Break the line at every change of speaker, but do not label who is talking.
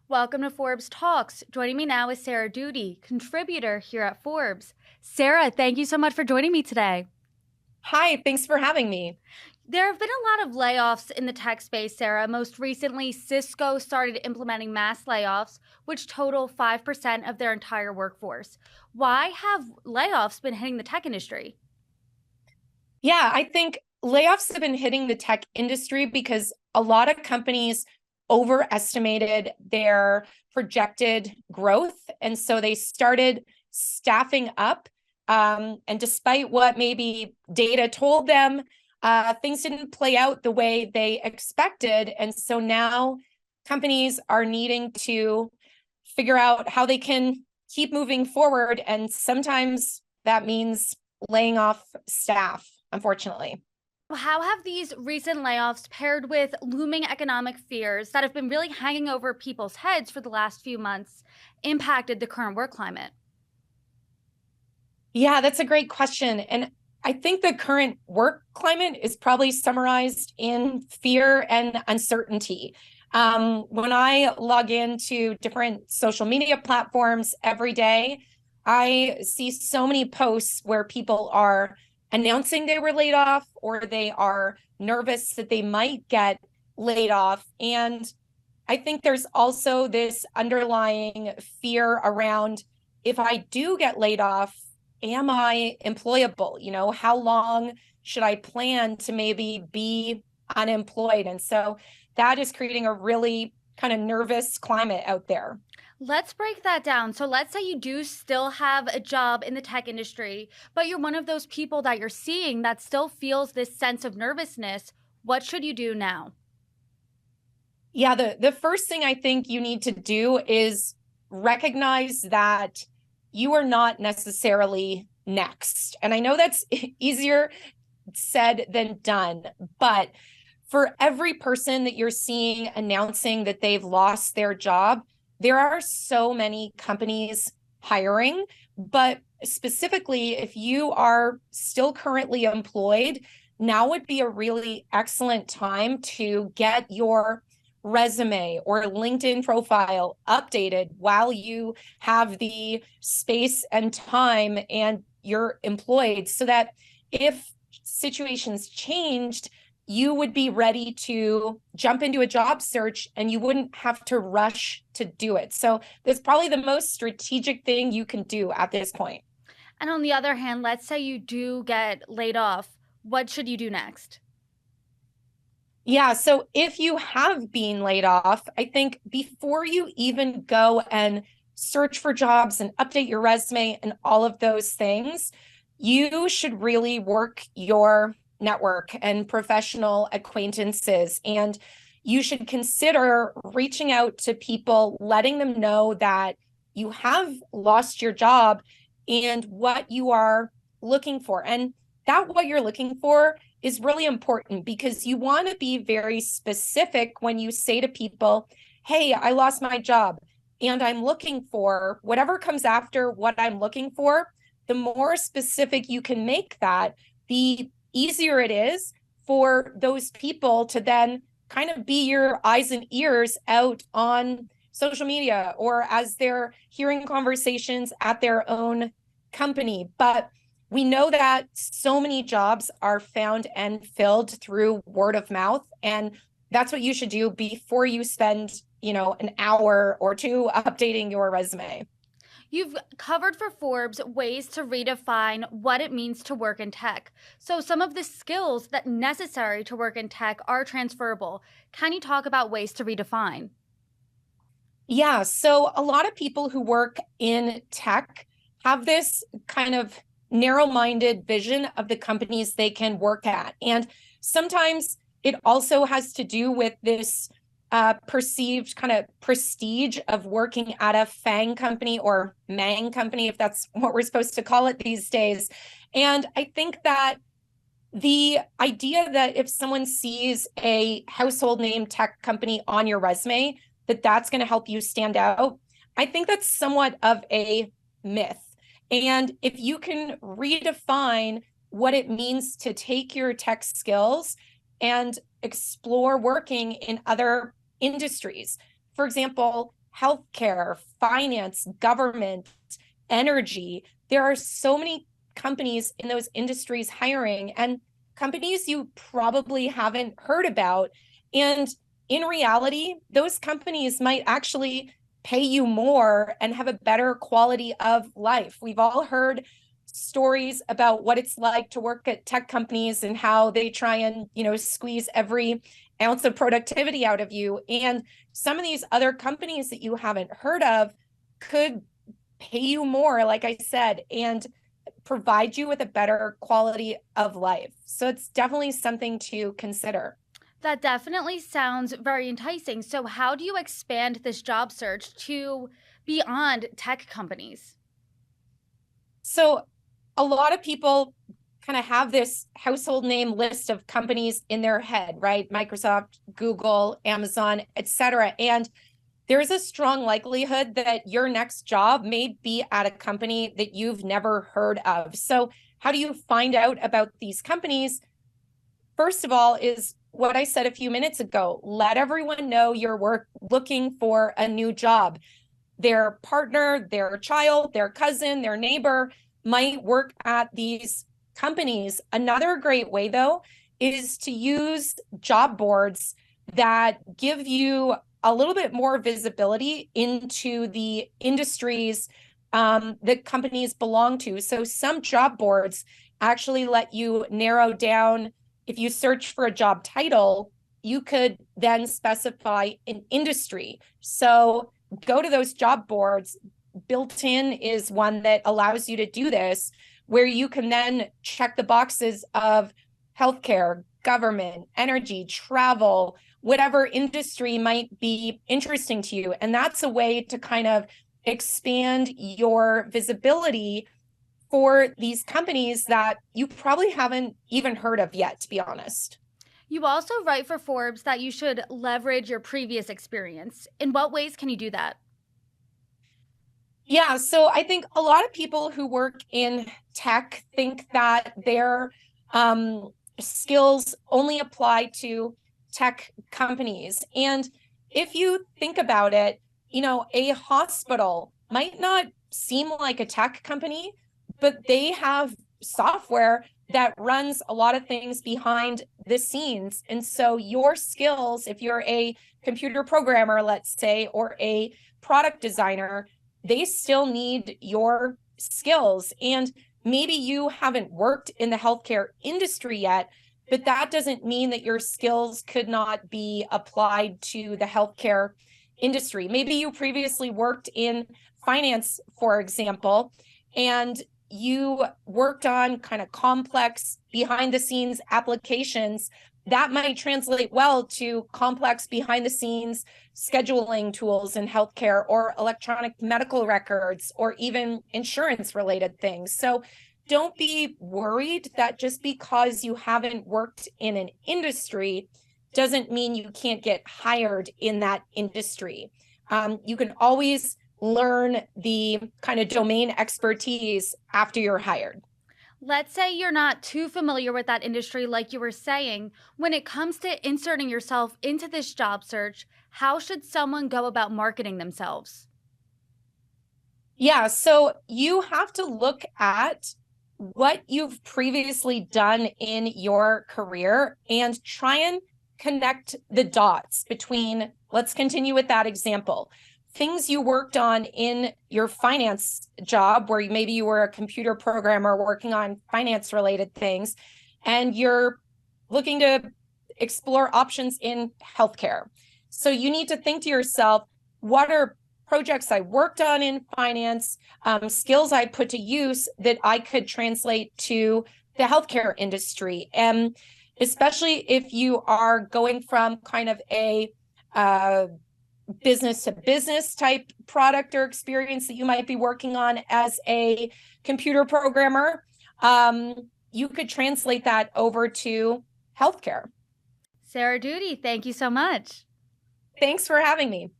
Welcome to Forbes Talks. Joining me now is Sarah Doody, contributor here at Forbes. Sarah, thank you so much for joining me today.
Hi, thanks for having me.
There have been a lot of layoffs in the tech space, Sarah. Most recently, Cisco started implementing mass layoffs, which total 5% of their entire workforce. Why have layoffs been hitting the tech industry?
Yeah, I think layoffs have been hitting the tech industry because a lot of companies overestimated their projected growth. And so they started staffing up. And despite what maybe data told them, things didn't play out the way they expected. And so now companies are needing to figure out how they can keep moving forward. And sometimes that means laying off staff, unfortunately.
How have these recent layoffs, paired with looming economic fears that have been really hanging over people's heads for the last few months, impacted the current work climate?
Yeah, that's a great question. And I think the current work climate is probably summarized in fear and uncertainty. When I log into different social media platforms every day, I see so many posts where people are announcing they were laid off or they are nervous that they might get laid off. And I think there's also this underlying fear around, if I do get laid off, am I employable? How long should I plan to maybe be unemployed? And so that is creating a really kind of nervous climate out there.
Let's break that down. So let's say you do still have a job in the tech industry, but you're one of those people that you're seeing that still feels this sense of nervousness. What should you do now?
Yeah, the first thing I think you need to do is recognize that you are not necessarily next. And I know that's easier said than done, but for every person that you're seeing announcing that they've lost their job, there are so many companies hiring. But specifically, if you are still currently employed, now would be a really excellent time to get your resume or LinkedIn profile updated while you have the space and time and you're employed, so that if situations changed, you would be ready to jump into a job search and you wouldn't have to rush to do it. So that's probably the most strategic thing you can do at this point.
And on the other hand, let's say you do get laid off. What should you do next?
Yeah, so if you have been laid off, I think before you even go and search for jobs and update your resume and all of those things, you should really work your network and professional acquaintances. And you should consider reaching out to people, letting them know that you have lost your job and what you are looking for. And that what you're looking for is really important because you want to be very specific when you say to people, hey, I lost my job and I'm looking for whatever comes after what I'm looking for. The more specific you can make that, the easier it is for those people to then kind of be your eyes and ears out on social media or as they're hearing conversations at their own company. But we know that so many jobs are found and filled through word of mouth. And that's what you should do before you spend, an hour or two updating your resume.
You've covered for Forbes ways to redefine what it means to work in tech. So some of the skills that necessary to work in tech are transferable. Can you talk about ways to redefine?
Yeah, so a lot of people who work in tech have this kind of narrow-minded vision of the companies they can work at. And sometimes it also has to do with this perceived kind of prestige of working at a FANG company or MANG company, if that's what we're supposed to call it these days. And I think that the idea that if someone sees a household name tech company on your resume, that that's going to help you stand out, I think that's somewhat of a myth. And if you can redefine what it means to take your tech skills and explore working in other industries. For example, healthcare, finance, government, energy. There are so many companies in those industries hiring, and companies you probably haven't heard about. And in reality, those companies might actually pay you more and have a better quality of life. We've all heard stories about what it's like to work at tech companies and how they try and, squeeze every ounce of productivity out of you. And some of these other companies that you haven't heard of could pay you more, like I said, and provide you with a better quality of life. So it's definitely something to consider.
That definitely sounds very enticing. So, how do you expand this job search to beyond tech companies?
So a lot of people kind of have this household name list of companies in their head, right? Microsoft, Google, Amazon, etc. And there's a strong likelihood that your next job may be at a company that you've never heard of. So how do you find out about these companies? First of all, is what I said a few minutes ago. Let everyone know you're looking for a new job. Their partner, their child, their cousin, their neighbor might work at these companies. Another great way, though, is to use job boards that give you a little bit more visibility into the industries that companies belong to. So some job boards actually let you narrow down. If you search for a job title, you could then specify an industry. So go to those job boards. Built in is one that allows you to do this, where you can then check the boxes of healthcare, government, energy, travel, whatever industry might be interesting to you. And that's a way to kind of expand your visibility for these companies that you probably haven't even heard of yet, to be honest.
You also write for Forbes that you should leverage your previous experience. In what ways can you do that?
Yeah, so I think a lot of people who work in tech think that their skills only apply to tech companies. And if you think about it, a hospital might not seem like a tech company, but they have software that runs a lot of things behind the scenes. And so your skills, if you're a computer programmer, let's say, or a product designer, they still need your skills. And maybe you haven't worked in the healthcare industry yet, but that doesn't mean that your skills could not be applied to the healthcare industry. Maybe you previously worked in finance, for example, and you worked on kind of complex behind the scenes applications that might translate well to complex behind the scenes scheduling tools in healthcare, or electronic medical records, or even insurance related things. So don't be worried that just because you haven't worked in an industry doesn't mean you can't get hired in that industry. You can always learn the kind of domain expertise after you're hired.
Let's say you're not too familiar with that industry, like you were saying. When it comes to inserting yourself into this job search, how should someone go about marketing themselves?
Yeah, so you have to look at what you've previously done in your career and try and connect the dots between, let's continue with that example, things you worked on in your finance job, where maybe you were a computer programmer working on finance related things, and you're looking to explore options in healthcare. So you need to think to yourself, what are projects I worked on in finance, skills I put to use that I could translate to the healthcare industry? And especially if you are going from kind of a business to business type product or experience that you might be working on as a computer programmer, you could translate that over to healthcare.
Sarah Doody, thank you so much.
Thanks for having me.